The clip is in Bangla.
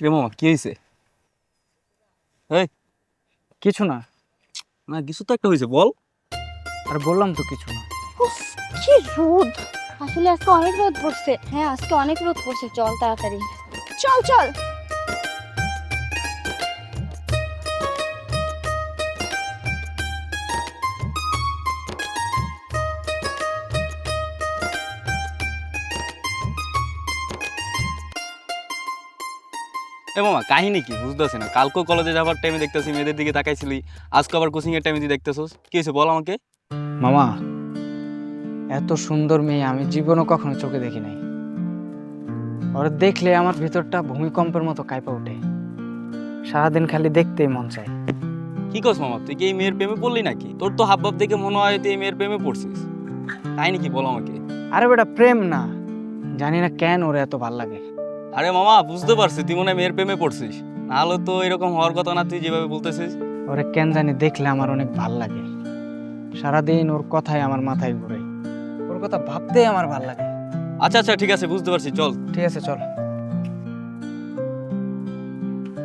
রে মামা কি হয়েছে? এই কিছু না। না কিছু তো একটা হয়েছে, বল। আর বললাম তো কিছু না। উফ, কি রোদ! আসলে আজকে অনেক রোদ পড়ছে। হ্যাঁ, আজকে অনেক রোদ পড়ছে। চল তাড়াতাড়ি, চল চল। এ মামা কাহিনী কি বুঝতেছি না, কালকেও কলেজে যাওয়ার টাইমে দেখতেছি মেয়েদের দিকে তাকাইছিলি, আজকে আবার কোচিং এর টাইমে তুই দেখতেছস, কি হয়েছে বল আমাকে। মামা, এত সুন্দর মেয়ে আমি জীবনও কখনো চোখে দেখি নাই। ওর দেখলে আমার ভিতরটা ভূমিকম্পের মতো কাঁপা ওঠে। সারাদিন খালি দেখতেই মন চায়। কি করছ মামা, তুই কি এই মেয়ের প্রেমে পড়লি নাকি? তোর তো হাবভাব দেখে মনে হয় তুই এই মেয়ের প্রেমে পড়ছিস। কাহিনী কি বল আমাকে। আরে বেটা, প্রেম না, জানি না কেন ওর এত ভাল লাগে। আরে মামা বুঝতে পারছি তুই মনে হয় মেয়ের প্রেমে পড়ছিস, নাহলে তো এরকম হওয়ার কথা না তুই যেভাবে বলতেছিস। ওরে কেন জানি দেখলে আমার অনেক ভাল লাগে। সারাদিন ওর কথাই আমার মাথায় ঘুরে, ওর কথা ভাবতেই আমার ভাল লাগে। আচ্ছা আচ্ছা ঠিক আছে বুঝতে পারছি, চল। ঠিক আছে, চল।